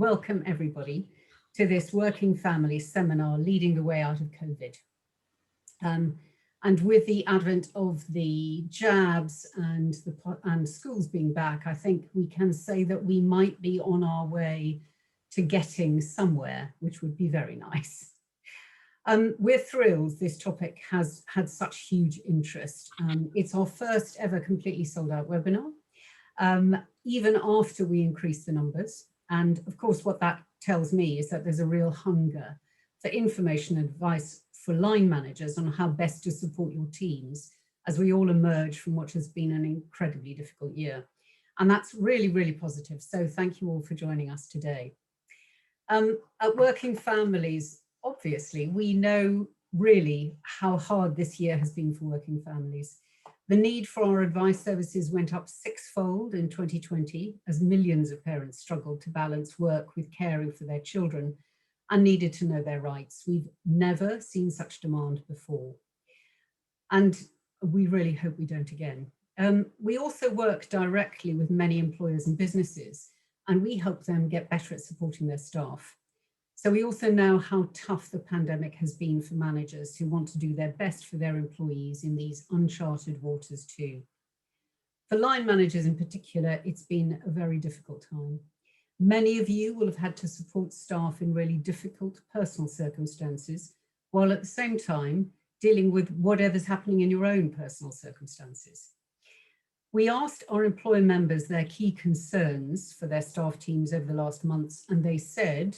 welcome everybody to this Working Families seminar, Leading the Way Out of COVID. And with the advent of the jabs and schools being back, I think we can say that we might be on our way to getting somewhere, which would be very nice. We're thrilled this topic has had such huge interest. It's our first ever completely sold out webinar, even after we increased the numbers. And of course, what that tells me is that there's a real hunger for information and advice for line managers on how best to support your teams as we all emerge from what has been an incredibly difficult year. And that's really, really positive. So thank you all for joining us today. At Working Families, obviously, we know really how hard this year has been for working families. The need for our advice services went up sixfold in 2020 as millions of parents struggled to balance work with caring for their children and needed to know their rights. We've never seen such demand before, and we really hope we don't again. We also work directly with many employers and businesses, and we help them get better at supporting their staff. So we also know how tough the pandemic has been for managers who want to do their best for their employees in these uncharted waters too. For line managers in particular, it's been a very difficult time. Many of you will have had to support staff in really difficult personal circumstances, while at the same time dealing with whatever's happening in your own personal circumstances. We asked our employer members their key concerns for their staff teams over the last months, and they said,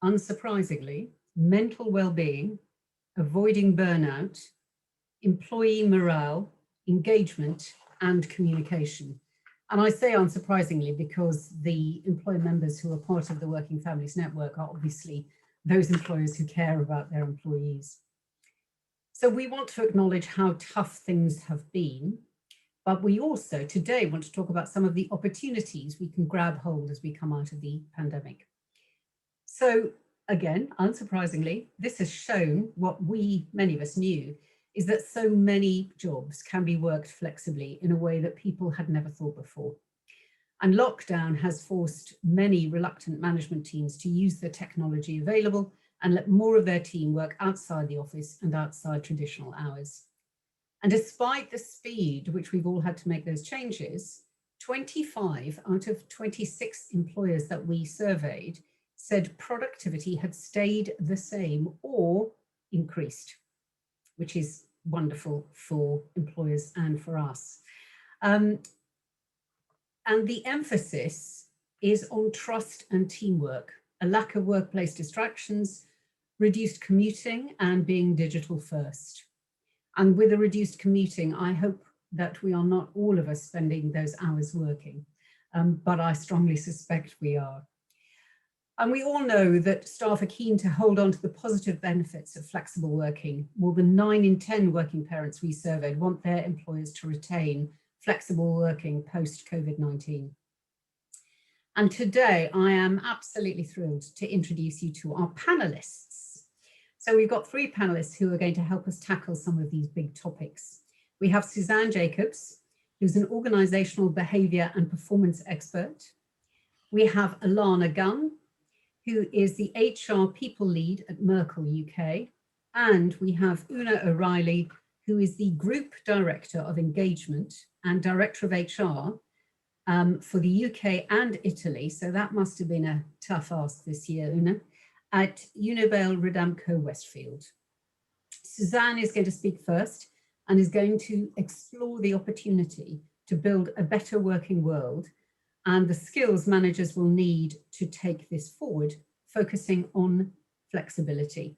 unsurprisingly, mental well-being, avoiding burnout, employee morale, engagement, and communication. And I say unsurprisingly because the employer members who are part of the Working Families Network are obviously those employers who care about their employees. So we want to acknowledge how tough things have been, but we also today want to talk about some of the opportunities we can grab hold as we come out of the pandemic. So again, unsurprisingly, this has shown what many of us knew, is that so many jobs can be worked flexibly in a way that people had never thought before. And lockdown has forced many reluctant management teams to use the technology available and let more of their team work outside the office and outside traditional hours. And despite the speed which we've all had to make those changes, 25 out of 26 employers that we surveyed said productivity had stayed the same or increased, which is wonderful for employers and for us. And the emphasis is on trust and teamwork, a lack of workplace distractions, reduced commuting, and being digital first. And with a reduced commuting, I hope that we are not all of us spending those hours working, but I strongly suspect we are. And we all know that staff are keen to hold on to the positive benefits of flexible working. More than 9 in 10 working parents we surveyed want their employers to retain flexible working post-COVID-19. And today I am absolutely thrilled to introduce you to our panelists. So we've got 3 panelists who are going to help us tackle some of these big topics. We have Suzanne Jacobs, who's an organisational behaviour and performance expert. We have Alana Gunn, who is the HR people lead at Merkle UK. And we have Una O'Reilly, who is the group director of engagement and director of HR for the UK and Italy. So that must have been a tough ask this year, Una, at Unibail Rodamco Westfield. Suzanne is going to speak first and is going to explore the opportunity to build a better working world and the skills managers will need to take this forward, focusing on flexibility.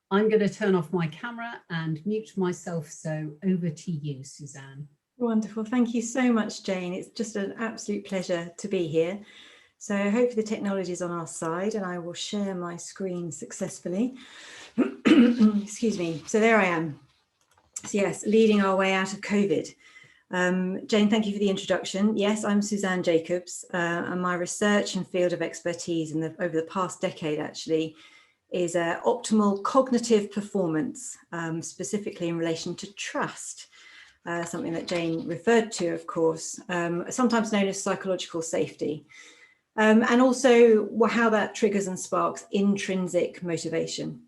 I'm going to turn off my camera and mute myself, so over to you, Suzanne. Wonderful. Thank you so much, Jane. It's just an absolute pleasure to be here. So hopefully the technology is on our side and I will share my screen successfully. Excuse me. So there I am. So yes, leading our way out of COVID. Jane, thank you for the introduction. Yes, I'm Suzanne Jacobs, and my research and field of expertise over the past decade actually is optimal cognitive performance, specifically in relation to trust, something that Jane referred to, of course, sometimes known as psychological safety. and also how that triggers and sparks intrinsic motivation.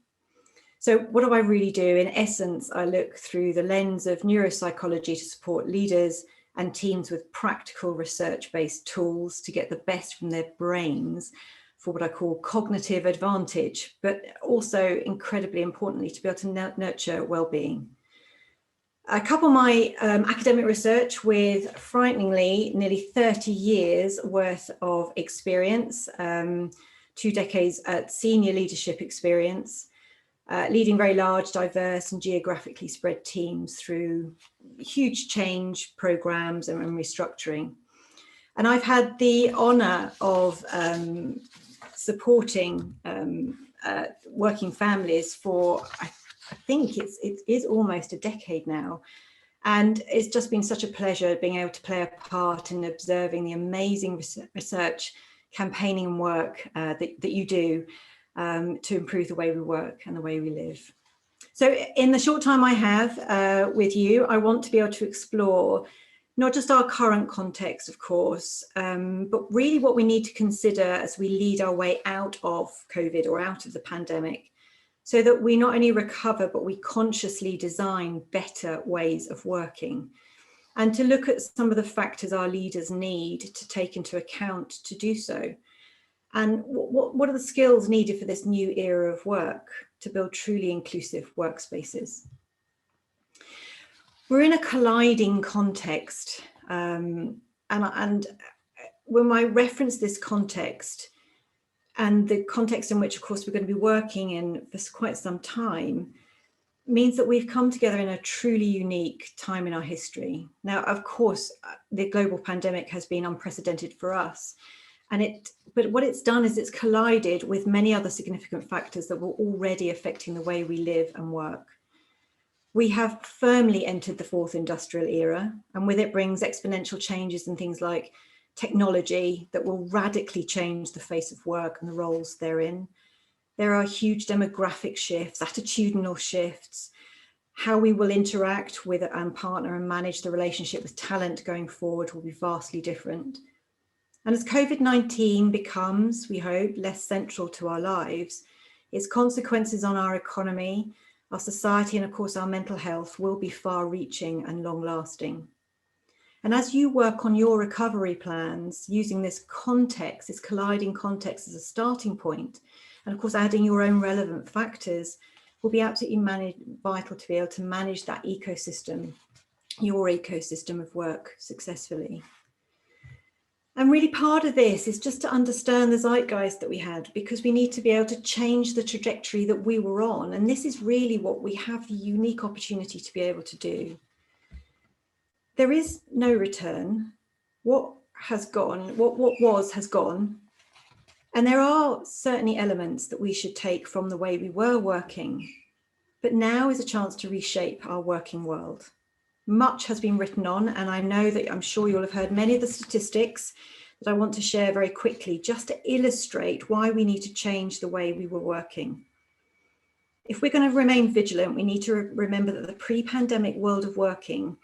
So what do I really do? In essence, I look through the lens of neuropsychology to support leaders and teams with practical research-based tools to get the best from their brains for what I call cognitive advantage, but also incredibly importantly, to be able to nurture well-being. I couple my academic research with frighteningly nearly 30 years worth of experience, 2 decades at senior leadership experience, leading very large, diverse and geographically spread teams through huge change programs and restructuring. And I've had the honour of supporting working families for, I think it is almost a decade now. And it's just been such a pleasure being able to play a part in observing the amazing research, campaigning and work that you do to improve the way we work and the way we live. So in the short time I have with you, I want to be able to explore not just our current context, of course, but really what we need to consider as we lead our way out of COVID or out of the pandemic, so that we not only recover, but we consciously design better ways of working, and to look at some of the factors our leaders need to take into account to do so. And what are the skills needed for this new era of work to build truly inclusive workspaces? We're in a colliding context, and when I reference this context, and the context in which, of course, we're going to be working in for quite some time, means that we've come together in a truly unique time in our history. Now, of course, the global pandemic has been unprecedented for us, but what it's done is it's collided with many other significant factors that were already affecting the way we live and work. We have firmly entered the fourth industrial era, and with it brings exponential changes in things like technology that will radically change the face of work and the roles therein. There are huge demographic shifts, attitudinal shifts, how we will interact with and partner and manage the relationship with talent going forward will be vastly different. And as COVID-19 becomes, we hope, less central to our lives, its consequences on our economy, our society, and of course our mental health will be far-reaching and long-lasting. And as you work on your recovery plans, using this context, this colliding context as a starting point, and of course adding your own relevant factors, will be absolutely vital to be able to manage that ecosystem, your ecosystem of work successfully. And really part of this is just to understand the zeitgeist that we had, because we need to be able to change the trajectory that we were on. And this is really what we have the unique opportunity to be able to do. There is no return. What has gone, what was has gone. And there are certainly elements that we should take from the way we were working, but now is a chance to reshape our working world. Much has been written on, and I know that I'm sure you'll have heard many of the statistics that I want to share very quickly, just to illustrate why we need to change the way we were working. If we're going to remain vigilant, we need to remember that the pre-pandemic world of working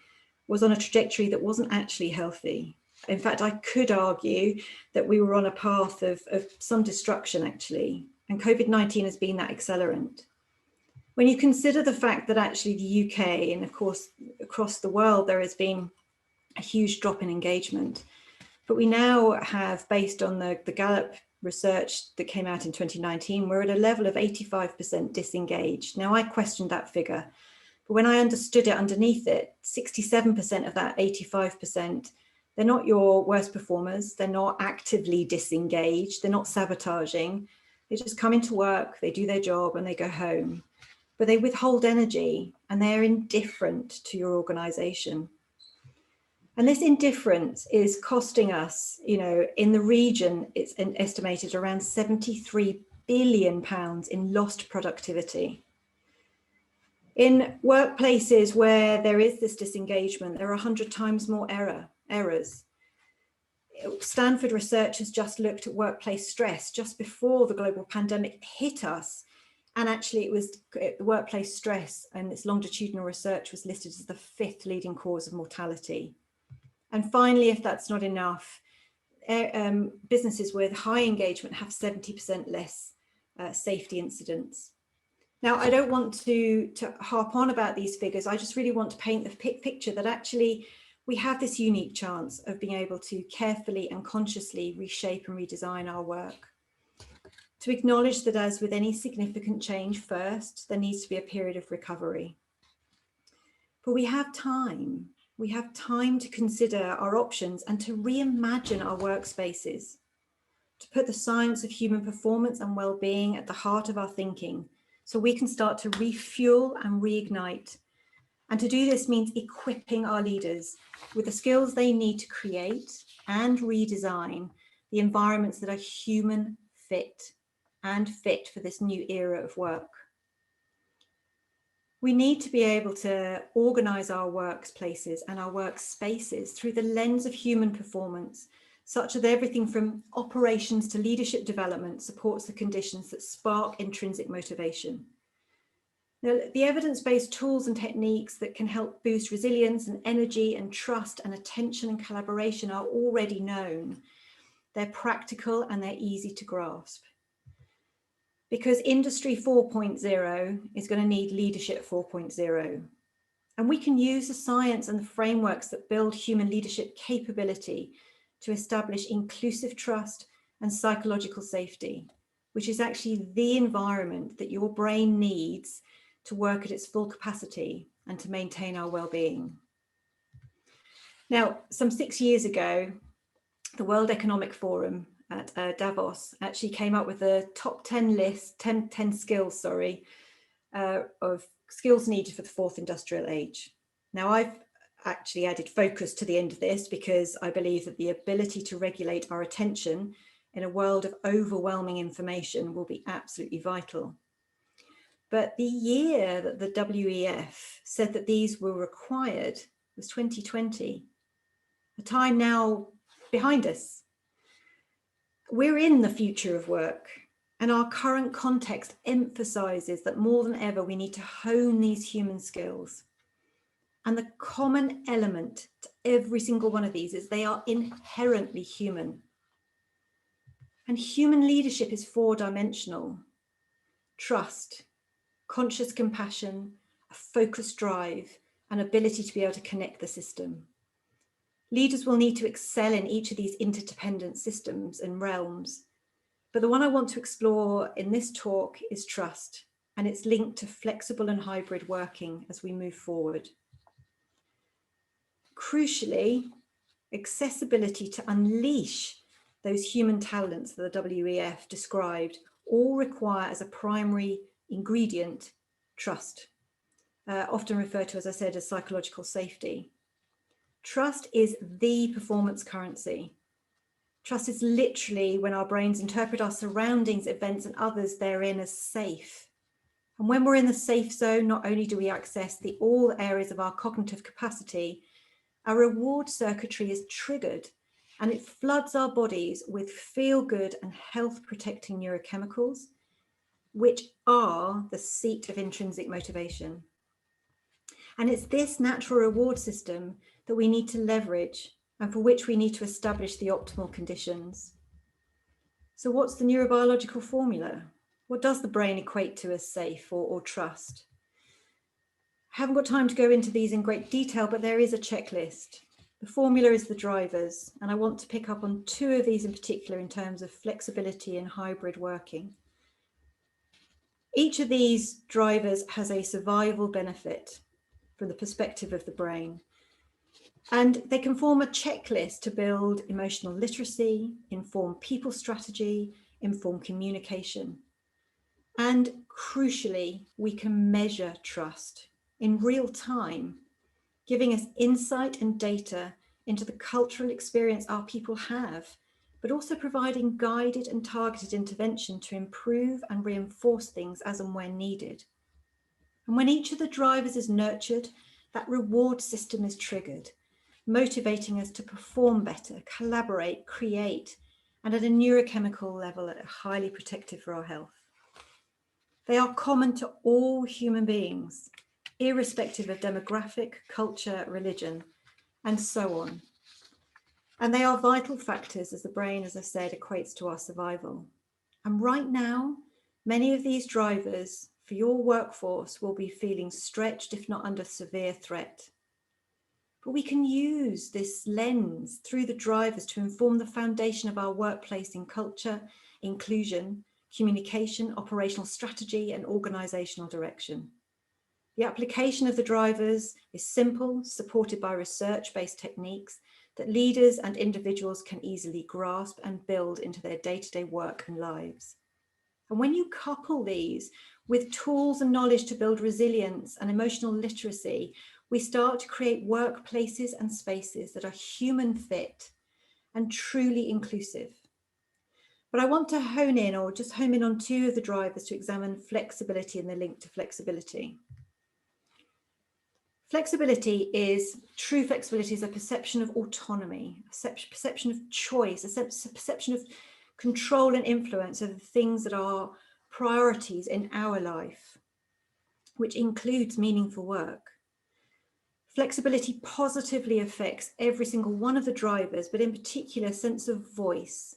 was on a trajectory that wasn't actually healthy. In fact, I could argue that we were on a path of some destruction, actually, and COVID-19 has been that accelerant. When you consider the fact that actually the UK, and of course across the world, there has been a huge drop in engagement, but we now have, based on the Gallup research that came out in 2019, we're at a level of 85% disengaged. Now, I questioned that figure, but when I understood it underneath it, 67% of that 85%, they're not your worst performers, they're not actively disengaged, they're not sabotaging, they just come into work, they do their job and they go home. But they withhold energy and they're indifferent to your organisation. And this indifference is costing us, in the region, it's estimated around £73 billion in lost productivity. In workplaces where there is this disengagement, there are 100 times more errors. Stanford researchers just looked at workplace stress just before the global pandemic hit us. And actually it was workplace stress, and its longitudinal research was listed as the 5th leading cause of mortality. And finally, if that's not enough, businesses with high engagement have 70% less safety incidents. Now, I don't want to harp on about these figures. I just really want to paint the picture that actually we have this unique chance of being able to carefully and consciously reshape and redesign our work. To acknowledge that, as with any significant change, first, there needs to be a period of recovery. But we have time. We have time to consider our options and to reimagine our workspaces, to put the science of human performance and well-being at the heart of our thinking, so we can start to refuel and reignite. And to do this means equipping our leaders with the skills they need to create and redesign the environments that are human fit and fit for this new era of work. We need to be able to organise our workplaces and our workspaces through the lens of human performance, such that everything from operations to leadership development supports the conditions that spark intrinsic motivation. Now, the evidence-based tools and techniques that can help boost resilience and energy and trust and attention and collaboration are already known. They're practical and they're easy to grasp. Because Industry 4.0 is going to need Leadership 4.0. And we can use the science and the frameworks that build human leadership capability to establish inclusive trust and psychological safety, which is actually the environment that your brain needs to work at its full capacity and to maintain our well-being. Now, some 6 years ago, the World Economic Forum at Davos actually came up with a top 10 list, 10 skills, of skills needed for the fourth industrial age. Now, I've actually added focus to the end of this because I believe that the ability to regulate our attention in a world of overwhelming information will be absolutely vital. But the year that the WEF said that these were required was 2020, a time now behind us. We're in the future of work, and our current context emphasizes that more than ever, we need to hone these human skills. And the common element to every single one of these is they are inherently human. And human leadership is four-dimensional: trust, conscious compassion, a focused drive, and ability to be able to connect the system. Leaders will need to excel in each of these interdependent systems and realms. But the one I want to explore in this talk is trust, and it's linked to flexible and hybrid working as we move forward. Crucially, accessibility to unleash those human talents that the WEF described all require as a primary ingredient trust, often referred to, as I said, as psychological safety. Trust is the performance currency. Trust is literally when our brains interpret our surroundings, events, and others therein as safe. And when we're in the safe zone, not only do we access all areas of our cognitive capacity, our reward circuitry is triggered and it floods our bodies with feel-good and health-protecting neurochemicals, which are the seat of intrinsic motivation. And it's this natural reward system that we need to leverage and for which we need to establish the optimal conditions. So what's the neurobiological formula? What does the brain equate to as safe or trust? I haven't got time to go into these in great detail, but there is a checklist. The formula is the drivers, and I want to pick up on two of these in particular in terms of flexibility and hybrid working. Each of these drivers has a survival benefit from the perspective of the brain. And they can form a checklist to build emotional literacy, inform people strategy, inform communication. And crucially, we can measure trust in real time, giving us insight and data into the cultural experience our people have, but also providing guided and targeted intervention to improve and reinforce things as and when needed. And when each of the drivers is nurtured, that reward system is triggered, motivating us to perform better, collaborate, create, and at a neurochemical level, highly protective for our health. They are common to all human beings, irrespective of demographic, culture, religion, and so on. And they are vital factors as the brain, as I said, equates to our survival. And right now, many of these drivers for your workforce will be feeling stretched, if not under severe threat. But we can use this lens through the drivers to inform the foundation of our workplace in culture, inclusion, communication, operational strategy, and organisational direction. The application of the drivers is simple, supported by research-based techniques that leaders and individuals can easily grasp and build into their day-to-day work and lives. And when you couple these with tools and knowledge to build resilience and emotional literacy, we start to create workplaces and spaces that are human fit and truly inclusive. But I want to hone in on two of the drivers to examine flexibility and the link to flexibility. True flexibility is a perception of autonomy, a perception of choice, a perception of control and influence of the things that are priorities in our life, which includes meaningful work. Flexibility positively affects every single one of the drivers, but in particular, a sense of voice.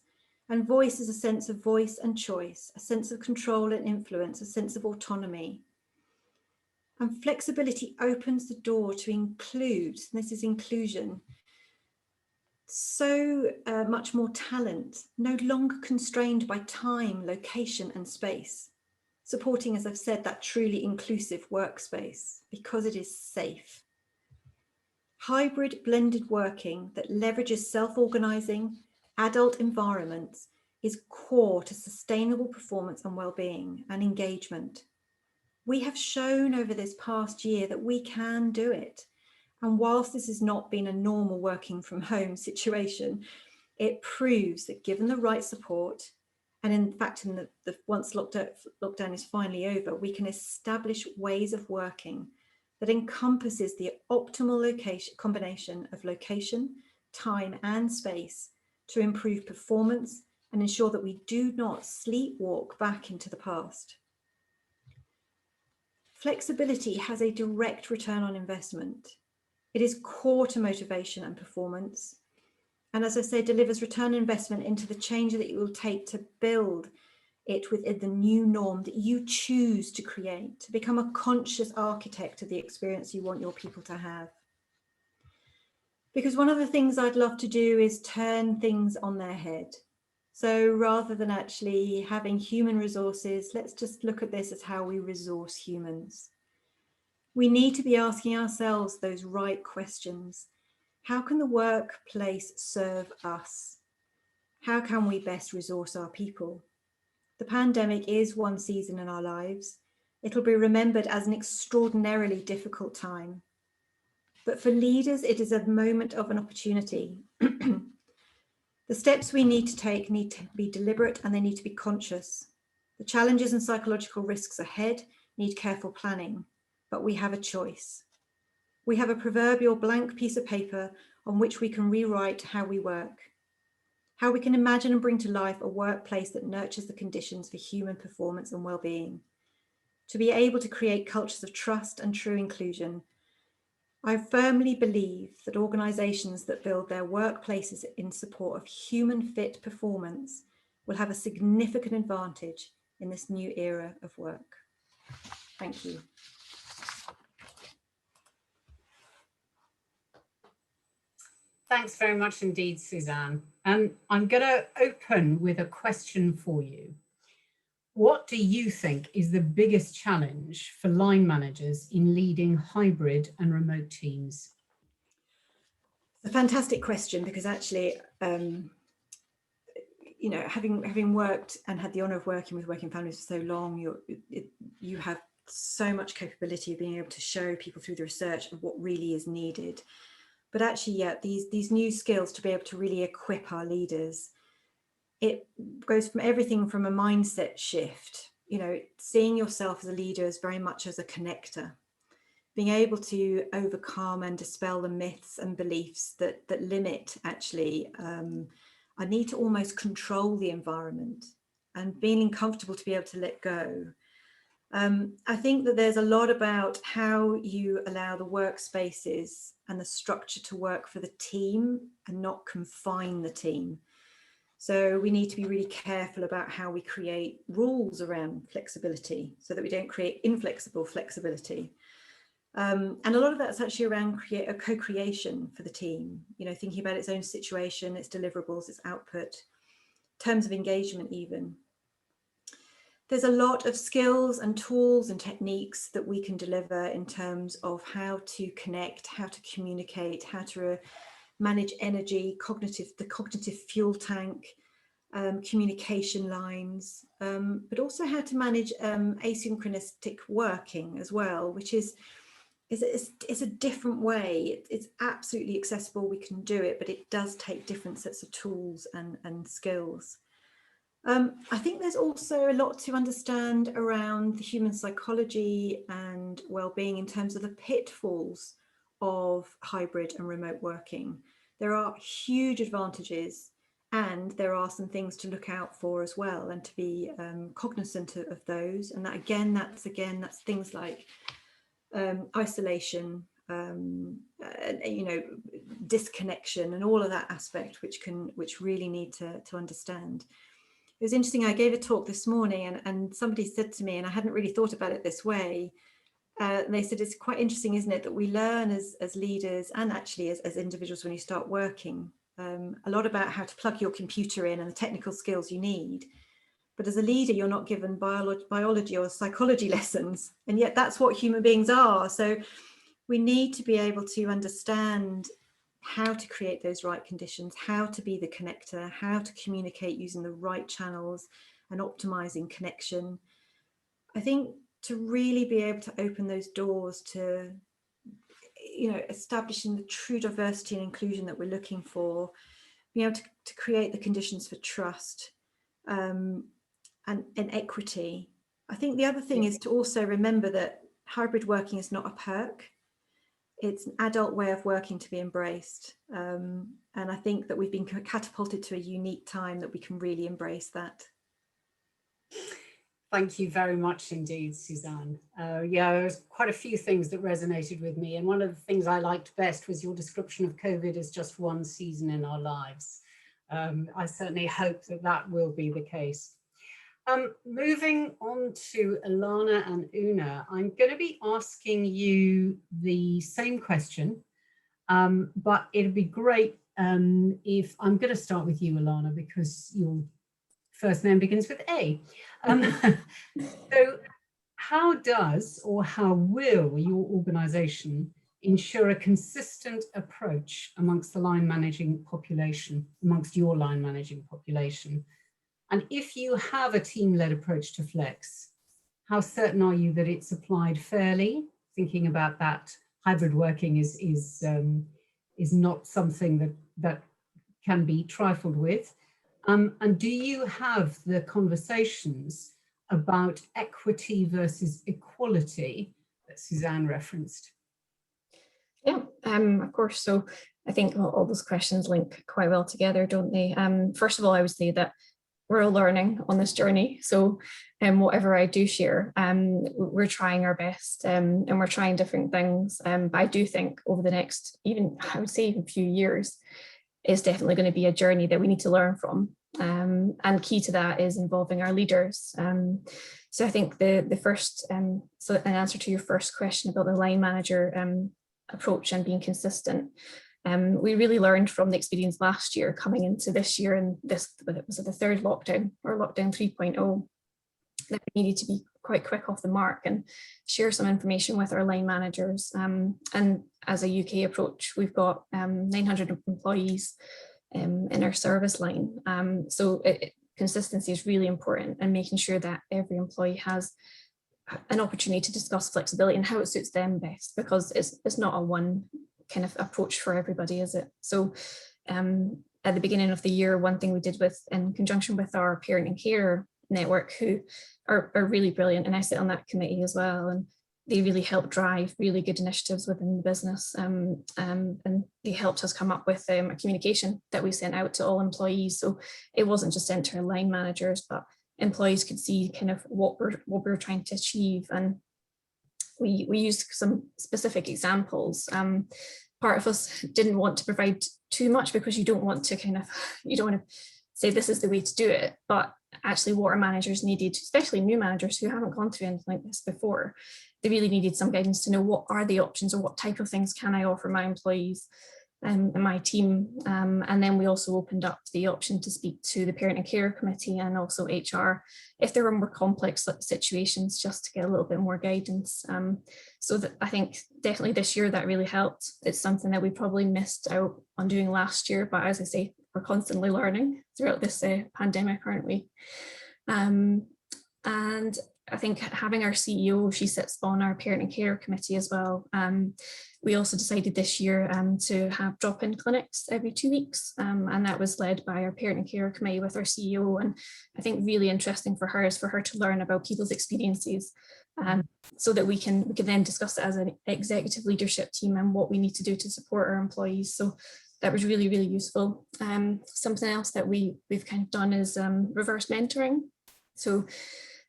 And voice is a sense of voice and choice, a sense of control and influence, a sense of autonomy. And flexibility opens the door to include, and this is inclusion, so much more talent, no longer constrained by time, location, and space, supporting, as I've said, that truly inclusive workspace because it is safe. Hybrid blended working that leverages self-organizing adult environments is core to sustainable performance and well-being and engagement. We have shown over this past year that we can do it. And whilst this has not been a normal working from home situation, it proves that given the right support, and in fact, once lockdown is finally over, we can establish ways of working that encompasses the optimal combination of location, time, and space to improve performance and ensure that we do not sleepwalk back into the past. Flexibility has a direct return on investment. It is core to motivation and performance. And as I say, delivers return on investment into the change that it will take to build it within the new norm that you choose to create, to become a conscious architect of the experience you want your people to have. Because one of the things I'd love to do is turn things on their head. So rather than actually having human resources, let's just look at this as how we resource humans. We need to be asking ourselves those right questions. How can the workplace serve us? How can we best resource our people? The pandemic is one season in our lives. It'll be remembered as an extraordinarily difficult time. But for leaders, it is a moment of an opportunity. The steps we need to take need to be deliberate and they need to be conscious. The challenges and psychological risks ahead need careful planning, but we have a choice. We have a proverbial blank piece of paper on which we can rewrite how we work, how we can imagine and bring to life a workplace that nurtures the conditions for human performance and well-being, to be able to create cultures of trust and true inclusion. I firmly believe that organisations that build their workplaces in support of human fit performance will have a significant advantage in this new era of work. Thank you. Thanks very much indeed, Suzanne. I'm going to open with a question for you. What do you think is the biggest challenge for line managers in leading hybrid and remote teams? A fantastic question, because actually, you know, having worked and had the honour of working with working families for so long, you have so much capability of being able to show people through the research of what really is needed. But actually, yeah, these new skills to be able to really equip our leaders, it goes from everything from a mindset shift, you know, seeing yourself as a leader as very much as a connector, being able to overcome and dispel the myths and beliefs that limit actually I need to almost control the environment, and being comfortable to be able to let go. I think that there's a lot about how you allow the workspaces and the structure to work for the team and not confine the team. So we need to be really careful about how we create rules around flexibility so that we don't create inflexible flexibility. And a lot of that's actually around a co-creation for the team, you know, thinking about its own situation, its deliverables, its output, terms of engagement even. There's a lot of skills and tools and techniques that we can deliver in terms of how to connect, how to communicate, how to manage energy, the cognitive fuel tank, communication lines, but also how to manage asynchronistic working as well, which is a different way. It's absolutely accessible, we can do it, but it does take different sets of tools and skills. I think there's also a lot to understand around the human psychology and well-being in terms of the pitfalls of hybrid and remote working. There are huge advantages, and there are some things to look out for as well, and to be cognizant of those. And that's things like isolation, you know, disconnection, and all of that aspect, which really need to understand. It was interesting, I gave a talk this morning and somebody said to me, and I hadn't really thought about it this way, they said, it's quite interesting, isn't it, that we learn as leaders and actually as individuals when you start working, a lot about how to plug your computer in and the technical skills you need. But as a leader, you're not given biology or psychology lessons, and yet that's what human beings are. So we need to be able to understand how to create those right conditions, how to be the connector, how to communicate using the right channels and optimizing connection. I think to really be able to open those doors to, you know, establishing the true diversity and inclusion that we're looking for, being able to create the conditions for trust and equity. I think the other thing is to also remember that hybrid working is not a perk. It's an adult way of working to be embraced. And I think that we've been catapulted to a unique time that we can really embrace that. Thank you very much indeed, Suzanne. Yeah, there's quite a few things that resonated with me. And one of the things I liked best was your description of COVID as just one season in our lives. I certainly hope that that will be the case. Moving on to Ilana and Una, I'm going to be asking you the same question, but it'd be great if I'm going to start with you, Ilana, because your first name begins with A. So how does or how will your organisation ensure a consistent approach amongst the line managing population, amongst your line managing population? And if you have a team-led approach to flex, how certain are you that it's applied fairly? Thinking about that, hybrid working is not something that can be trifled with. And do you have the conversations about equity versus equality that Suzanne referenced? Yeah, of course. So I think all those questions link quite well together, don't they? First of all, I would say that we're all learning on this journey. So whatever I do share, we're trying our best and we're trying different things. But I do think over the next, I would say even few years, is definitely going to be a journey that we need to learn from. And key to that is involving our leaders. So I think the first, so an answer to your first question about the line manager approach and being consistent. We really learned from the experience last year coming into this year, and it was the third lockdown or lockdown 3.0, that we needed to be quite quick off the mark and share some information with our line managers. And as a UK approach, we've got 900 employees in our service line. So consistency is really important, and making sure that every employee has an opportunity to discuss flexibility and how it suits them best, because it's not a one kind of approach for everybody, is it? So at the beginning of the year, one thing we did in conjunction with our parent and carer network, who are really brilliant, and I sit on that committee as well, and they really help drive really good initiatives within the business, and they helped us come up with a communication that we sent out to all employees. So it wasn't just sent to our line managers, but employees could see kind of what we're trying to achieve. And we used some specific examples. Part of us didn't want to provide too much because you don't want to say this is the way to do it, but actually what our managers needed, especially new managers who haven't gone through anything like this before, they really needed some guidance to know what are the options or what type of things can I offer my employees and my team. And then we also opened up the option to speak to the Parent and Care Committee and also HR if there were more complex situations, just to get a little bit more guidance. So that I think definitely this year that really helped. It's something that we probably missed out on doing last year, but as I say, we're constantly learning throughout this pandemic, aren't we? And I think having our CEO, she sits on our Parent and Care Committee as well. We also decided this year to have drop-in clinics every 2 weeks, and that was led by our Parent and Care Committee with our CEO. And I think really interesting for her is for her to learn about people's experiences, so that we can then discuss it as an executive leadership team and what we need to do to support our employees. So that was really, really useful. Something else that we've kind of done is reverse mentoring. So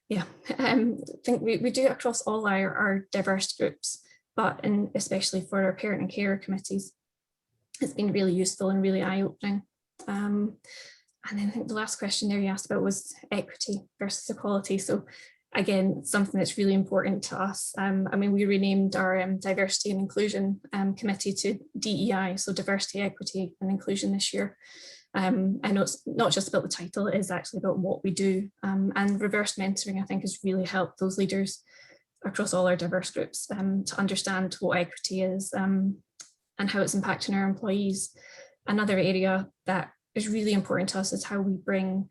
yeah, I think we do it across all our diverse groups, but especially for our Parent and Care Committees, it's been really useful and really eye-opening. And then I think the last question there you asked about was equity versus equality. So again, something that's really important to us. I mean, we renamed our Diversity and Inclusion Committee to DEI, so Diversity, Equity and Inclusion this year. I know it's not just about the title, it is actually about what we do. And reverse mentoring, I think, has really helped those leaders across all our diverse groups to understand what equity is and how it's impacting our employees. Another area that is really important to us is how we bring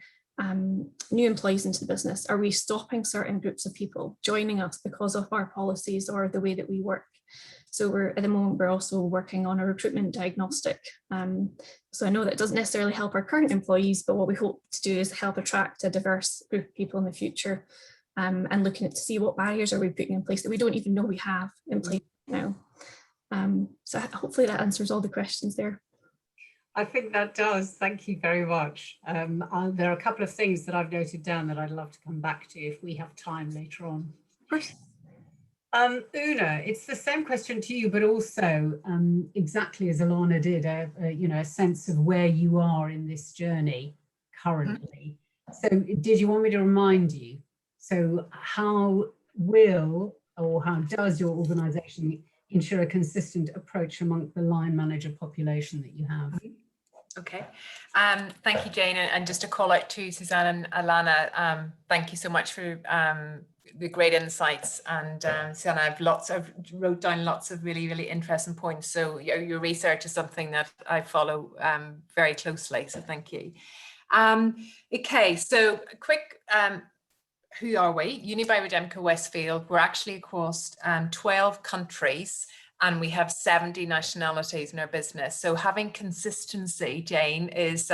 new employees into the business. Are we stopping certain groups of people joining us because of our policies or the way that we work? So at the moment, we're also working on a recruitment diagnostic. So I know that doesn't necessarily help our current employees, but what we hope to do is help attract a diverse group of people in the future, and looking at to see what barriers are we putting in place that we don't even know we have in place now. So hopefully that answers all the questions there. I think that does. Thank you very much. There are a couple of things that I've noted down that I'd love to come back to if we have time later on. Of course. Una, it's the same question to you, but also exactly as Alana did, a sense of where you are in this journey currently. So did you want me to remind you? So how does your organisation ensure a consistent approach among the line manager population that you have? Okay, thank you, Jane, and just a call out to Suzanne and Alana. Thank you so much for the great insights, and Suzanne, I've wrote down lots of really, really interesting points. So your research is something that I follow very closely. So thank you. Okay, so a quick. Who are we? Unibail-Rodamco Westfield. We're actually across 12 countries. And we have 70 nationalities in our business. So having consistency, Jane, is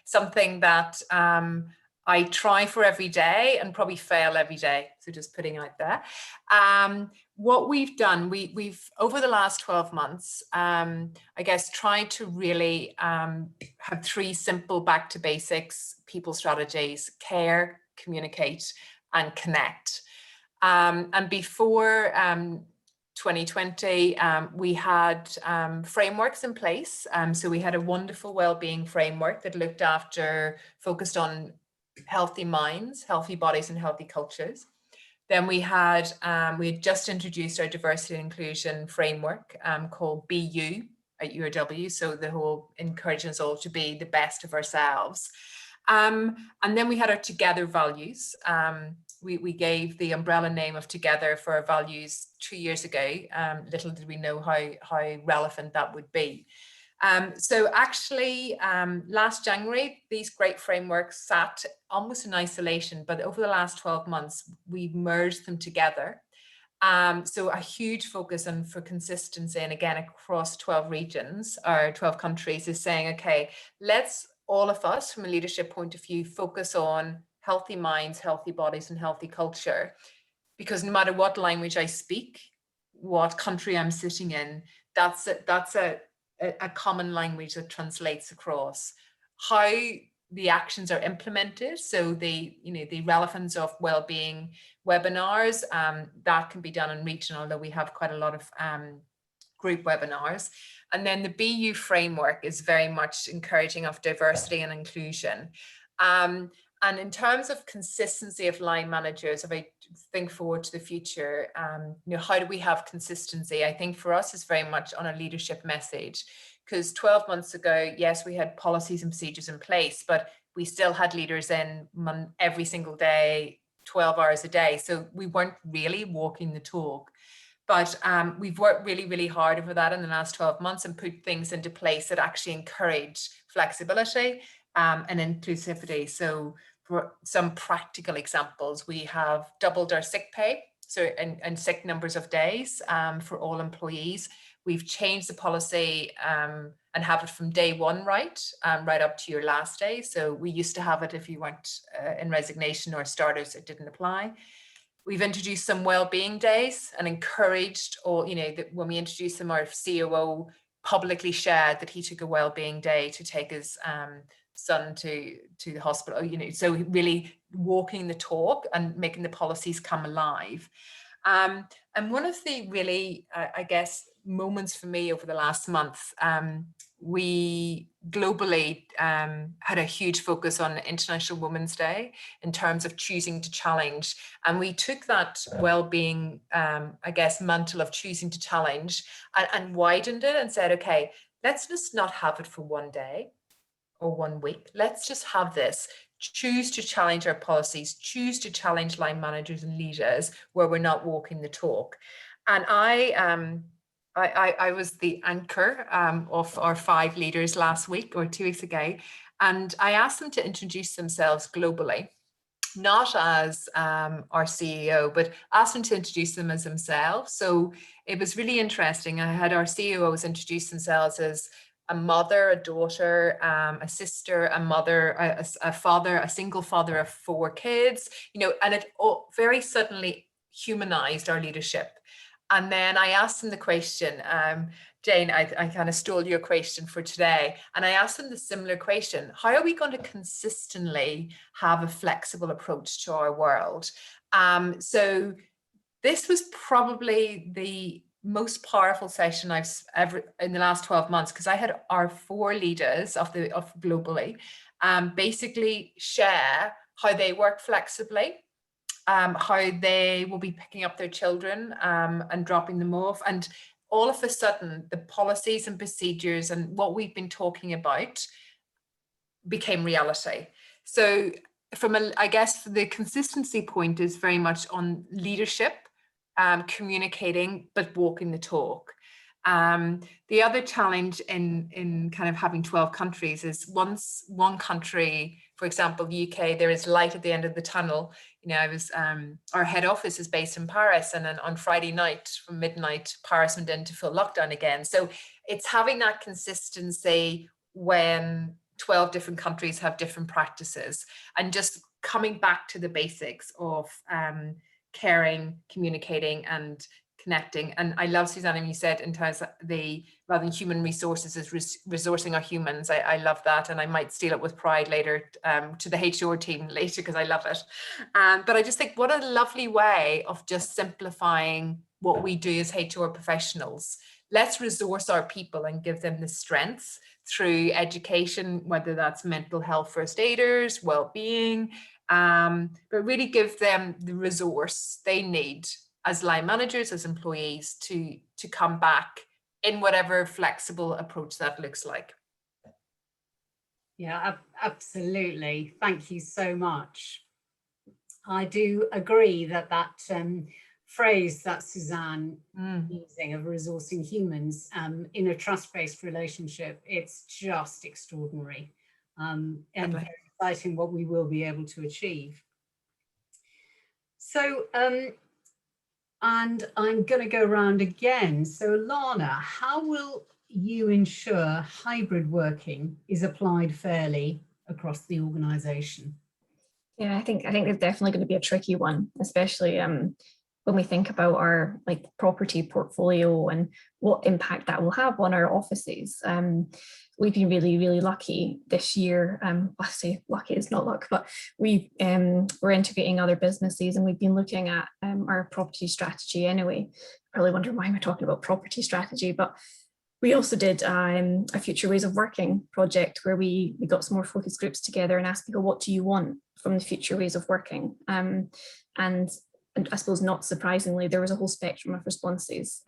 something that I try for every day and probably fail every day. So just putting it out there. What we've done, we've over the last 12 months, I guess, tried to really have 3 simple back to basics people strategies: care, communicate, and connect. And before 2020, we had frameworks in place. So we had a wonderful well-being framework that focused on healthy minds, healthy bodies, and healthy cultures. Then we had just introduced our diversity and inclusion framework called Be You at URW. So the whole encouraging us all to be the best of ourselves. And then we had our Together values. We gave the umbrella name of Together for our values 2 years ago. Little did we know how relevant that would be. So actually, last January, these great frameworks sat almost in isolation, but over the last 12 months, we've merged them together. So a huge focus for consistency, and again, across 12 regions or 12 countries, is saying, okay, let's all of us from a leadership point of view focus on healthy minds, healthy bodies, and healthy culture. Because no matter what language I speak, what country I'm sitting in, that's a common language that translates across. How the actions are implemented. So the relevance of well-being webinars, that can be done in region, although we have quite a lot of group webinars. And then the BU framework is very much encouraging of diversity and inclusion. And in terms of consistency of line managers, if I think forward to the future, how do we have consistency? I think for us it's very much on a leadership message, because 12 months ago, yes, we had policies and procedures in place, but we still had leaders in every single day, 12 hours a day. So we weren't really walking the talk. But we've worked really, really hard over that in the last 12 months and put things into place that actually encourage flexibility and inclusivity. So for some practical examples, we have doubled our sick pay, so and sick numbers of days for all employees. We've changed the policy and have it from day one right up to your last day. So we used to have it if you weren't in resignation or starters, it didn't apply. We've introduced some well-being days and encouraged, or that when we introduced them, our COO publicly shared that he took a well-being day to take his son to the hospital. So really walking the talk and making the policies come alive. And one of the really, I guess, moments for me over the last month, we globally had a huge focus on International Women's Day in terms of choosing to challenge. And we took that well-being, I guess, mantle of choosing to challenge and widened it and said, okay, let's just not have it for one day or 1 week. Let's just have this. Choose to challenge our policies, choose to challenge line managers and leaders where we're not walking the talk. And I was the anchor of our 5 leaders last week or 2 weeks ago, and I asked them to introduce themselves globally, not as our CEO, but asked them to introduce them as themselves. So it was really interesting. I had our CEOs introduce themselves as a mother, a daughter, a sister, a mother, a father, a single father of 4 kids, and it very suddenly humanized our leadership. And then I asked them the question, Jane, I kind of stole your question for today. And I asked them the similar question: how are we going to consistently have a flexible approach to our world? So this was probably the most powerful session I've ever in the last 12 months, because I had our 4 leaders of globally basically share how they work flexibly, how they will be picking up their children and dropping them off. And all of a sudden, the policies and procedures and what we've been talking about became reality. So I guess the consistency point is very much on leadership, communicating, but walking the talk. The other challenge in kind of having 12 countries is once one country, for example, the UK, there is light at the end of the tunnel. Our head office is based in Paris, and then on Friday night from midnight, Paris went into full lockdown again. So it's having that consistency when 12 different countries have different practices, and just coming back to the basics of caring, communicating, and connecting. And I love, Suzanne, you said in terms of rather than human resources is resourcing our humans. I love that, and I might steal it with pride later to the HR team later, because I love it. But I just think what a lovely way of just simplifying what we do as HR professionals. Let's resource our people and give them the strengths through education, whether that's mental health first aiders, well-being, but really give them the resource they need as line managers, as employees, to come back in whatever flexible approach that looks like. Yeah, absolutely. Thank you so much. I do agree that phrase that Suzanne using of resourcing humans in a trust-based relationship, it's just extraordinary and very exciting what we will be able to achieve. So, and I'm going to go around again. So Lana, how will you ensure hybrid working is applied fairly across the organisation? Yeah, I think it's definitely going to be a tricky one, especially when we think about our property portfolio and what impact that will have on our offices. we've been really, really lucky this year. I say lucky is not luck, but we're integrating other businesses, and we've been looking at our property strategy anyway. Probably wonder why we're talking about property strategy, but we also did a future ways of working project where we got some more focus groups together and asked people, what do you want from the future ways of working? And I suppose not surprisingly, there was a whole spectrum of responses.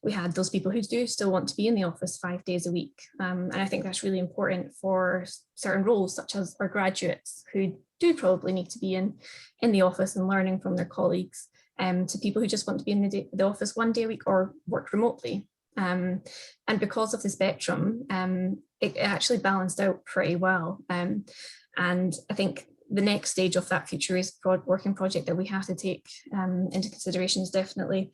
We had those people who do still want to be in the office 5 days a week. And I think that's really important for certain roles, such as our graduates who do probably need to be in the office and learning from their colleagues, to people who just want to be in the office 1 day a week or work remotely. And because of the spectrum, it actually balanced out pretty well. And I think the next stage of that future ways working project that we have to take into consideration is definitely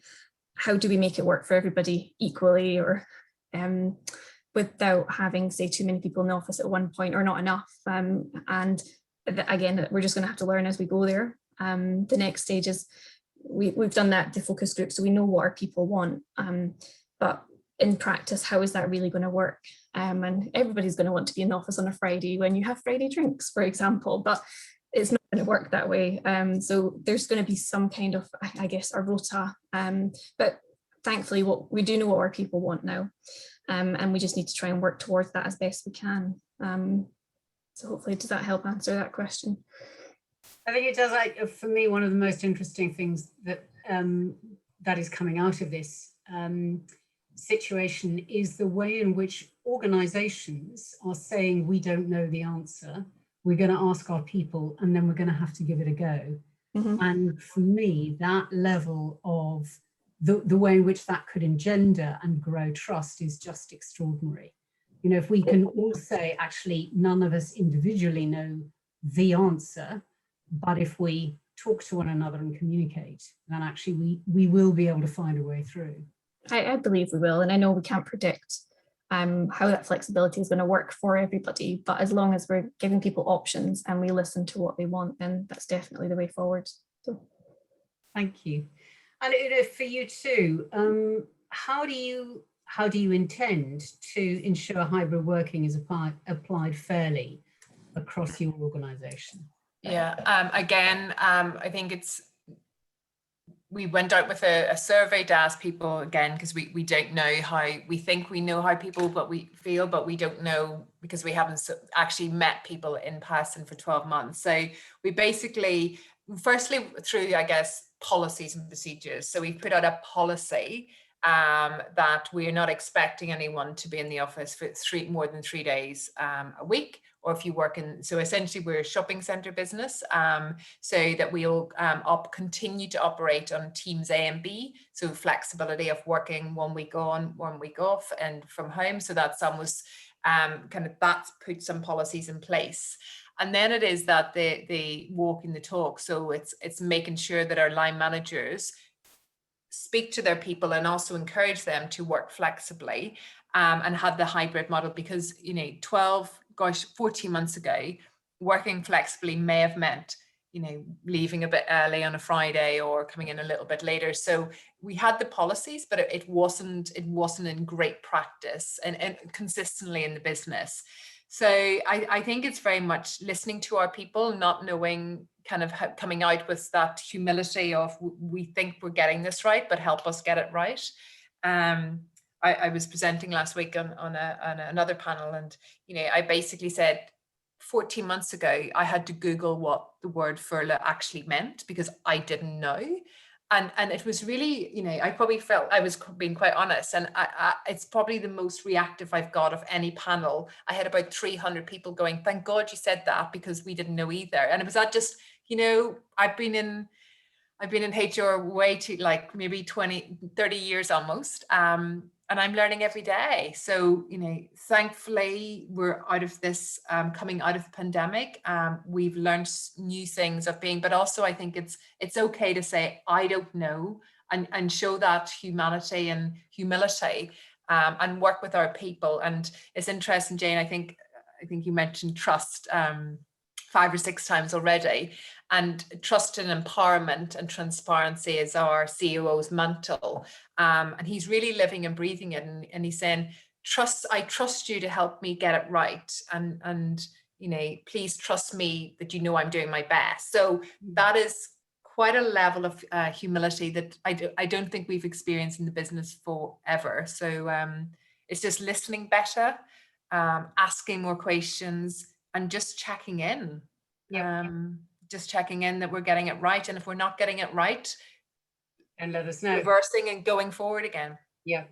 how do we make it work for everybody equally, or without having, say, too many people in the office at one point, or not enough. And again, we're just going to have to learn as we go there. The next stage is we've done that, the focus group, so we know what our people want. But in practice, how is that really going to work? And everybody's going to want to be in the office on a Friday when you have Friday drinks, for example, but it's not going to work that way. So there's going to be some kind of, I guess, a rota. But thankfully, we do know what our people want now. And we just need to try and work towards that as best we can. So hopefully, does that help answer that question? I think it does. For me, one of the most interesting things that that is coming out of this situation is the way in which organizations are saying, we don't know the answer, we're going to ask our people, and then we're going to have to give it a go. Mm-hmm. And for me, that level of the way in which that could engender and grow trust is just extraordinary. You know, if we can all say, actually, none of us individually know the answer, but if we talk to one another and communicate, then actually we will be able to find a way through. I believe we will, and I know we can't predict how that flexibility is going to work for everybody, but as long as we're giving people options and we listen to what they want, then that's definitely the way forward. So, thank you. And for you too, how do you intend to ensure hybrid working is applied fairly across your organisation? Yeah, again, I think we went out with a survey to ask people again, because we don't know how, we think we know how people but we don't know, because we haven't actually met people in person for 12 months. So we basically, firstly through, I guess, policies and procedures. So we put out a policy that we are not expecting anyone to be in the office for more than 3 days a week, or if you work in, so essentially we're a shopping centre business, so that we'll continue to operate on teams A and B, so flexibility of working 1 week on, 1 week off and from home. So that's almost that's put some policies in place. And then it is that they walking the talk. So it's making sure that our line managers speak to their people and also encourage them to work flexibly and have the hybrid model, because 14 months ago, working flexibly may have meant leaving a bit early on a Friday or coming in a little bit later. So we had the policies, but it wasn't in great practice and consistently in the business. So I think it's very much listening to our people, not knowing, kind of coming out with that humility of, we think we're getting this right, but help us get it right. I was presenting last week on another panel, and I basically said 14 months ago I had to Google what the word furlough actually meant, because I didn't know. And it was really, I probably felt I was being quite honest, and it's probably the most reactive I've got of any panel. I had about 300 people going, thank God you said that, because we didn't know either. And it was that just, I've been in HR way too, like maybe 20, 30 years almost. And I'm learning every day. So, thankfully we're out of this, coming out of the pandemic. We've learned new things but also I think it's okay to say, I don't know, and show that humanity and humility, and work with our people. And it's interesting, Jane, I think you mentioned trust 5 or 6 times already. And trust and empowerment and transparency is our CEO's mantle. And he's really living and breathing it. And he's saying, I trust you to help me get it right, and please trust me that I'm doing my best. So that is quite a level of humility that I don't think we've experienced in the business forever. So it's just listening better, asking more questions, and just checking in. Just checking in that we're getting it right, and if we're not getting it right, and let us know. Reversing and going forward again. Yeah.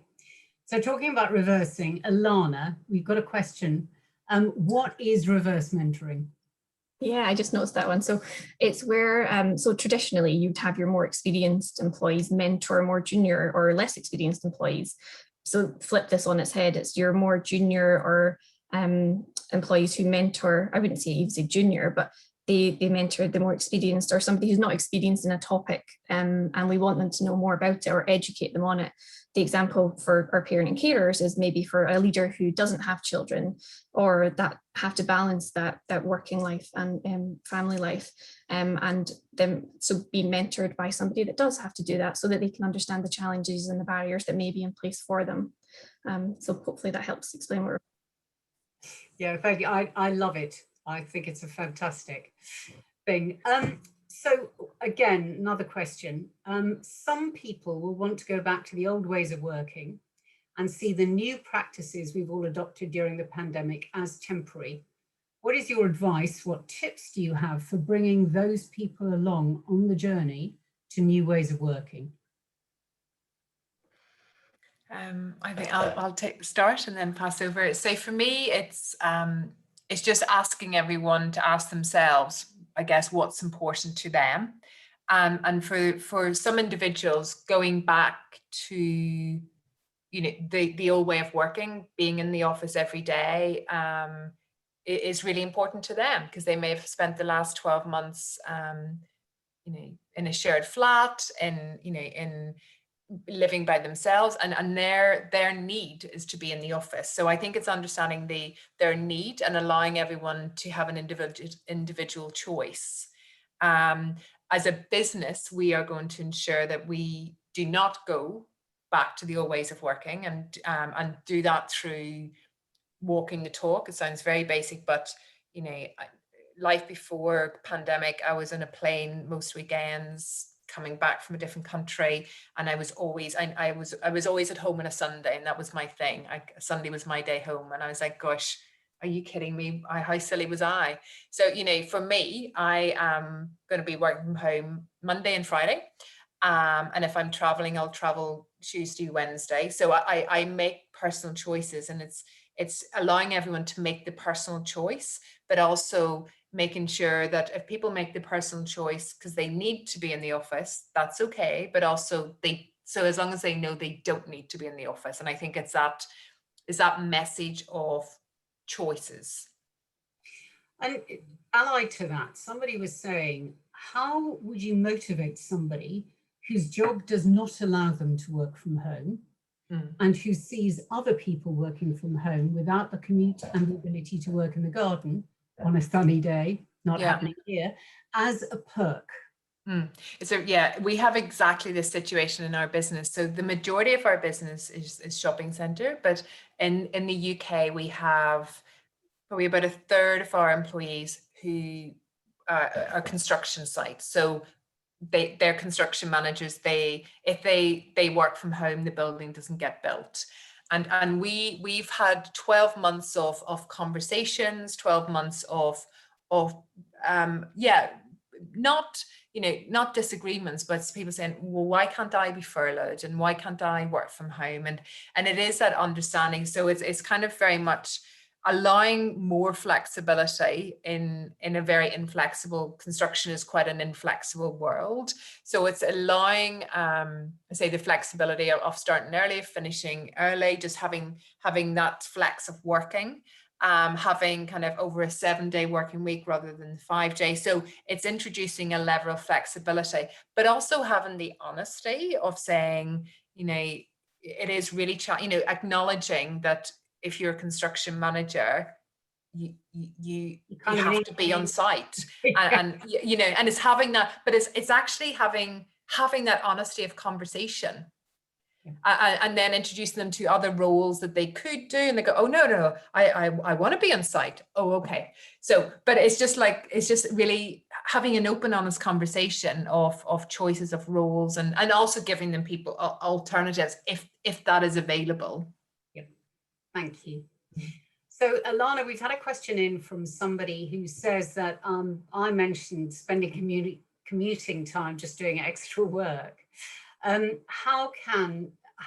So talking about reversing, Alana, we've got a question. What is reverse mentoring? Yeah, I just noticed that one. So it's where, so traditionally you'd have your more experienced employees mentor more junior or less experienced employees. So flip this on its head, it's your more junior or employees who mentor, I wouldn't say even say junior, but they mentor the more experienced or somebody who's not experienced in a topic, and we want them to know more about it or educate them on it. The example for our parent and carers is maybe for a leader who doesn't have children or that have to balance that working life and family life, and them so being mentored by somebody that does have to do that so that they can understand the challenges and the barriers that may be in place for them. So hopefully that helps explain what. Yeah, thank you. I love it. I think it's a fantastic thing. So again, another question. Some people will want to go back to the old ways of working and see the new practices we've all adopted during the pandemic as temporary. What is your advice? What tips do you have for bringing those people along on the journey to new ways of working? I think I'll take the start and then pass over. So for me, it's just asking everyone to ask themselves, I guess, what's important to them. And for some individuals, going back to, the old way of working, being in the office every day, is really important to them because they may have spent the last 12 months, in a shared flat, in living by themselves, and their need is to be in the office. So I think it's understanding their need and allowing everyone to have an individual choice. As a business, we are going to ensure that we do not go back to the old ways of working, and do that through walking the talk. It sounds very basic, but life before pandemic, I was on a plane most weekends coming back from a different country, and I was always always at home on a Sunday, and that was my thing. Sunday was my day home, and I was like, gosh, are you kidding me? How silly was I? So for me, I am going to be working from home Monday and Friday, and if I'm traveling, I'll travel Tuesday, Wednesday. So I make personal choices, and it's allowing everyone to make the personal choice, but also making sure that if people make the personal choice because they need to be in the office, that's okay. But also so as long as they know they don't need to be in the office. And I think it's that message of choices. And allied to that, somebody was saying, how would you motivate somebody whose job does not allow them to work from home, and who sees other people working from home without the commute and the ability to work in the garden on a sunny day, not happening here, as a perk? So we have exactly this situation in our business. So the majority of our business is shopping centre, but in the UK, we have probably about a third of our employees who are construction sites. So they're construction managers. If they work from home, the building doesn't get built. And we've had 12 months of conversations, 12 months of not disagreements, but people saying, well, why can't I be furloughed and why can't I work from home? And it is that understanding. So it's kind of very much allowing more flexibility in a very inflexible. Construction is quite an inflexible world. So it's allowing, the flexibility of starting early, finishing early, just having that flex of working, having kind of over a 7-day working week rather than 5-day. So it's introducing a level of flexibility, but also having the honesty of saying, it is really, acknowledging that if you're a construction manager, you have to be on site, and it's having that, but it's actually having that honesty of conversation, And then introducing them to other roles that they could do, and they go, oh no, I want to be on site. Oh, okay. So, but it's just really having an open, honest conversation of choices of roles, and also giving them people alternatives if that is available. Yep. Thank you. So Alana, we've had a question in from somebody who says that I mentioned spending commuting time just doing extra work. How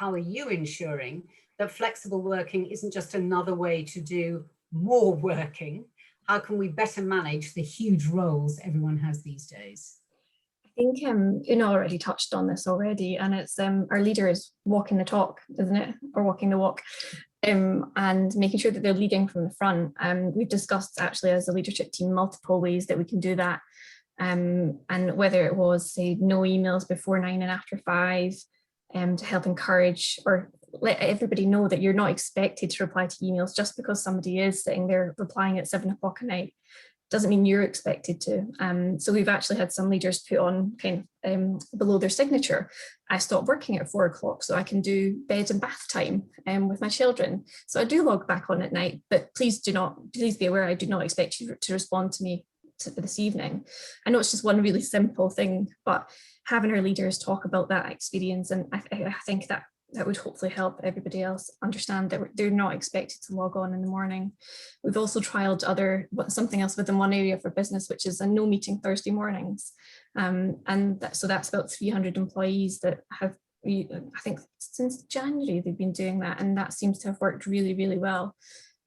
are you ensuring that flexible working isn't just another way to do more working? How can we better manage the huge roles everyone has these days? I think Una already touched on this already, and it's our leader is walking the talk, isn't it? Or walking the walk, and making sure that they're leading from the front. We've discussed actually as a leadership team multiple ways that we can do that. And whether it was, say, no emails before 9 and after 5, to help encourage or let everybody know that you're not expected to reply to emails just because somebody is sitting there replying at 7 o'clock at night. Doesn't mean you're expected to. So we've actually had some leaders put on kind of below their signature, I stopped working at 4 o'clock so I can do bed and bath time with my children. So I do log back on at night, but please be aware I do not expect you to respond to me this evening. I know it's just one really simple thing, but having our leaders talk about that experience, and I think that would hopefully help everybody else understand that they're not expected to log on in the morning. We've also trialed something else within one area of our business, which is a no meeting Thursday mornings. So that's about 300 employees that have, I think since January, they've been doing that. And that seems to have worked really, really well.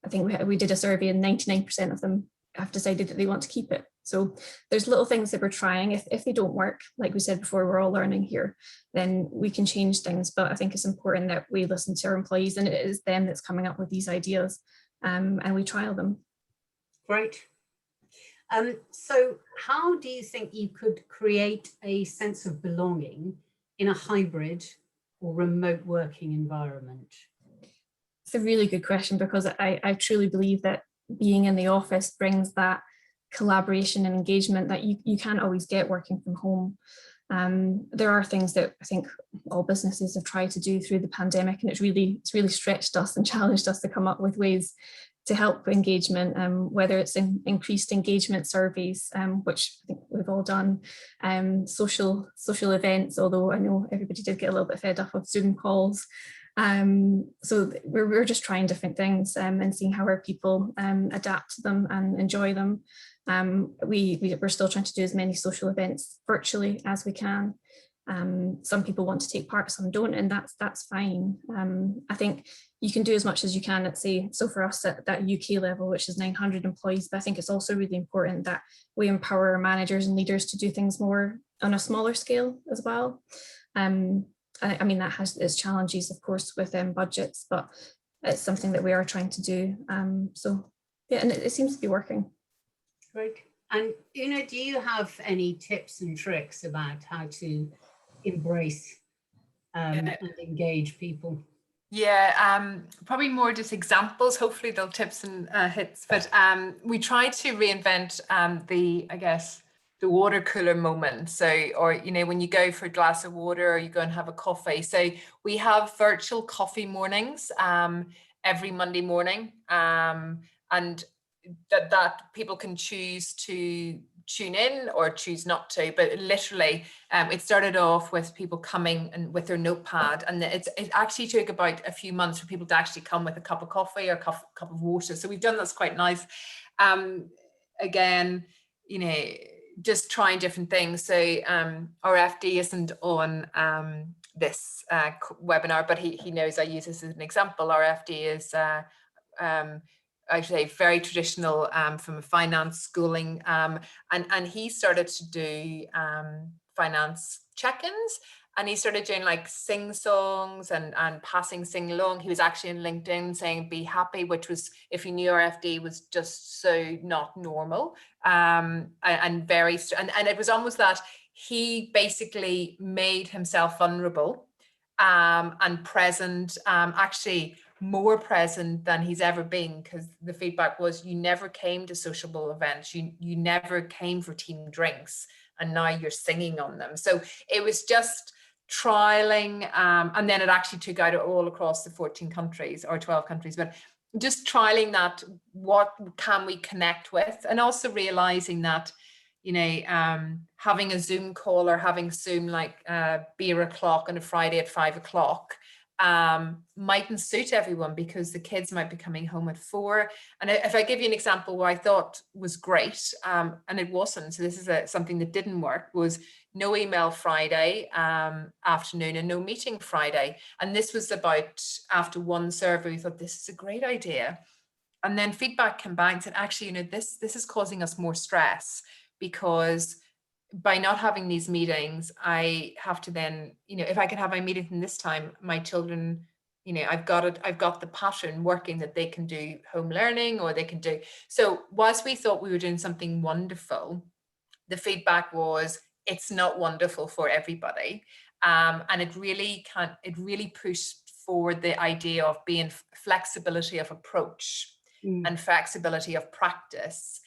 I think we did a survey and 99% of them have decided that they want to keep it. So there's little things that we're trying. If they don't work, like we said before, we're all learning here, then we can change things. But I think it's important that we listen to our employees, and it is them that's coming up with these ideas, and we trial them. Great. So how do you think you could create a sense of belonging in a hybrid or remote working environment? It's a really good question, because I truly believe that being in the office brings that collaboration and engagement that you can't always get working from home. There are things that I think all businesses have tried to do through the pandemic, and it's really stretched us and challenged us to come up with ways to help engagement, whether it's increased engagement surveys, which I think we've all done, social events, although I know everybody did get a little bit fed up of Zoom calls. So we're just trying different things and seeing how our people adapt to them and enjoy them. We're still trying to do as many social events virtually as we can. Some people want to take part, some don't, and that's fine. I think you can do as much as you can at, say, so for us at that UK level, which is 900 employees, but I think it's also really important that we empower our managers and leaders to do things more on a smaller scale as well. I mean, that has its challenges, of course, with budgets, but it's something that we are trying to do. So yeah, and it seems to be working. Great. And Una, do you have any tips and tricks about how to embrace and engage people? Yeah, probably more just examples. Hopefully they'll tips and hits, but we try to reinvent the water cooler moment. So, or, when you go for a glass of water or you go and have a coffee. So we have virtual coffee mornings every Monday morning, and that people can choose to tune in or choose not to, but literally it started off with people coming and with their notepad, and it actually took about a few months for people to actually come with a cup of coffee or a cup of water. So we've done this quite nice. Again, just trying different things. So our FD isn't on this webinar, but he knows I use this as an example. Our FD is actually very traditional from a finance schooling, and he started to do finance check-ins, and he started doing like sing-songs and passing sing-along. He was actually in LinkedIn saying be happy, which was, if you knew our FD, was just so not normal, and it was almost that he basically made himself vulnerable and present, actually more present than he's ever been, because the feedback was you never came to sociable events, you never came for team drinks, and now you're singing on them. So it was just trialing, and then it actually took out all across the 14 countries or 12 countries, but just trialing that, what can we connect with, and also realizing that, you know, having a Zoom call or having Zoom like beer o'clock on a Friday at 5 o'clock mightn't suit everyone, because the kids might be coming home at 4. And if I give you an example what I thought was great, and it wasn't, so this is something that didn't work, was no email Friday afternoon and no meeting Friday. And this was about, after one survey, we thought this is a great idea. And then feedback came back and said, actually, you know, this is causing us more stress, because by not having these meetings, I have to then, you know, if I can have my meeting in this time, my children, you know, I've got the pattern working that they can do home learning, or they can do. So whilst we thought we were doing something wonderful, the feedback was it's not wonderful for everybody. And it really pushed forward the idea of being flexibility of approach and flexibility of practice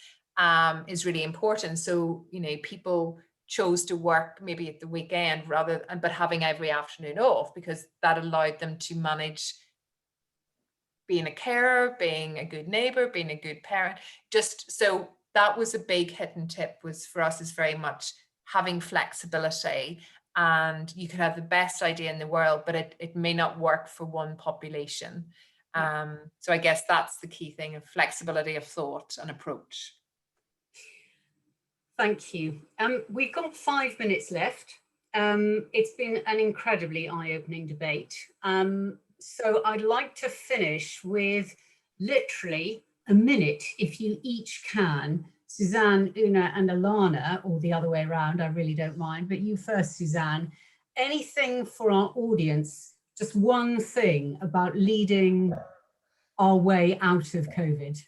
is really important. So, you know, people chose to work maybe at the weekend but having every afternoon off, because that allowed them to manage being a carer, being a good neighbor, being a good parent. Just so that was a big hidden tip, was for us is very much having flexibility. And you could have the best idea in the world, but it may not work for one population. So I guess that's the key thing, of flexibility of thought and approach. Thank you. We've got 5 minutes left. It's been an incredibly eye-opening debate. So I'd like to finish with literally a minute, if you each can. Suzanne, Una and Alana, or the other way around, I really don't mind, but you first, Suzanne. Anything for our audience, just one thing about leading our way out of COVID?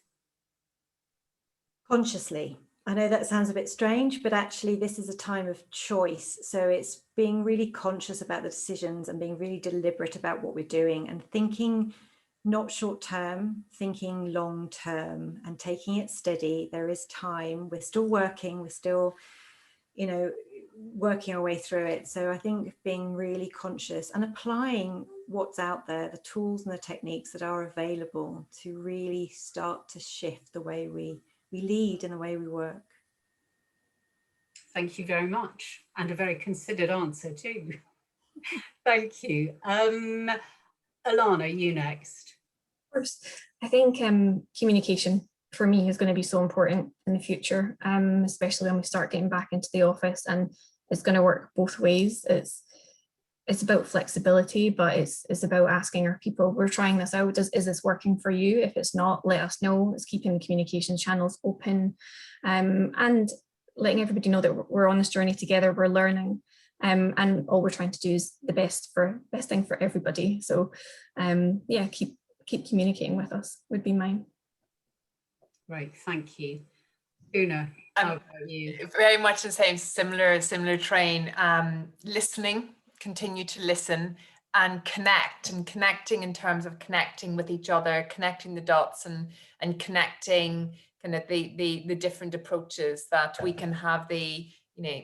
Consciously. I know that sounds a bit strange, but actually this is a time of choice. So it's being really conscious about the decisions and being really deliberate about what we're doing, and thinking not short term, thinking long term, and taking it steady. There is time. We're still working. We're still, you know, working our way through it. So I think being really conscious and applying what's out there, the tools and the techniques that are available, to really start to shift the way we lead and the way we work. Thank you very much, and a very considered answer too. Thank you. Alana, you next. First, I think communication for me is going to be so important in the future, especially when we start getting back into the office, and it's going to work both ways. It's about flexibility, but it's about asking our people, we're trying this out, is this working for you? If it's not, let us know. It's keeping the communication channels open, and letting everybody know that we're on this journey together, we're learning, and all we're trying to do is the best thing for everybody. So yeah, keep communicating with us would be mine. Great, thank you. Una, how about you? Very much the same, similar train. Listening, continue to listen and connecting in terms of connecting with each other, connecting the dots, and connecting kind of the different approaches that we can have. The, you know,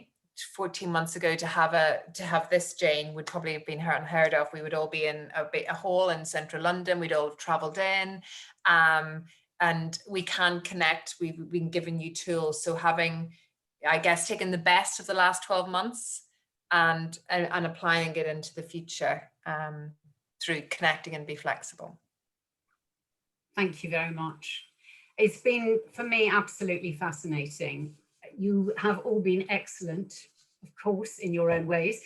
14 months ago to have this Jane would probably have been unheard of. We would all be in a hall in central London. We'd all have travelled in, and we can connect. We've been given you tools. So having, I guess, taken the best of the last 12 months and applying it into the future through connecting and be flexible. Thank you very much. It's been, for me, absolutely fascinating. You have all been excellent, of course, in your own ways.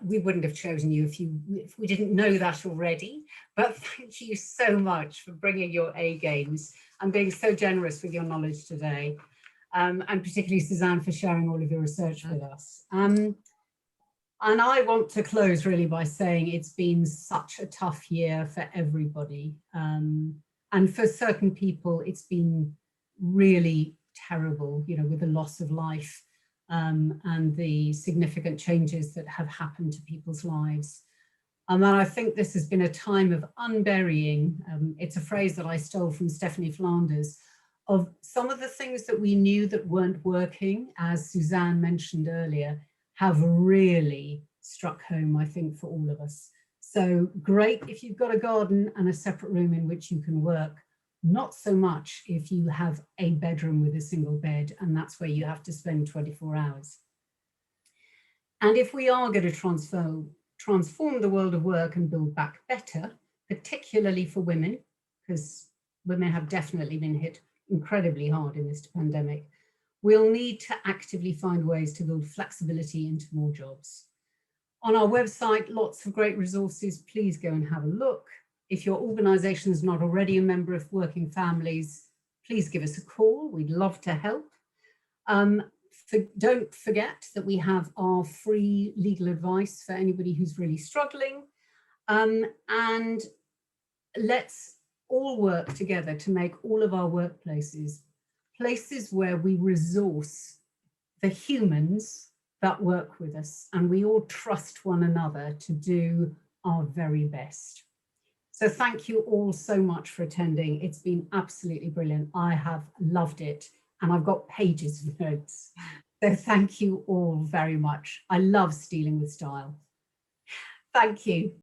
We wouldn't have chosen you if we didn't know that already. But thank you so much for bringing your A games and being so generous with your knowledge today. And particularly Suzanne for sharing all of your research with us. And I want to close really by saying it's been such a tough year for everybody. And for certain people, it's been really terrible, you know, with the loss of life and the significant changes that have happened to people's lives. And I think this has been a time of unburying, it's a phrase that I stole from Stephanie Flanders, of some of the things that we knew that weren't working, as Suzanne mentioned earlier, have really struck home, I think, for all of us. So great if you've got a garden and a separate room in which you can work. Not so much if you have a bedroom with a single bed and that's where you have to spend 24 hours. And if we are going to transform the world of work and build back better, particularly for women, because women have definitely been hit incredibly hard in this pandemic, we'll need to actively find ways to build flexibility into more jobs. On our website, lots of great resources. Please go and have a look. If your organisation is not already a member of Working Families, please give us a call. We'd love to help. Don't forget that we have our free legal advice for anybody who's really struggling. And let's all work together to make all of our workplaces places where we resource the humans that work with us and we all trust one another to do our very best. So thank you all so much for attending. It's been absolutely brilliant. I have loved it and I've got pages of notes. So thank you all very much. I love Stealing with Style. Thank you.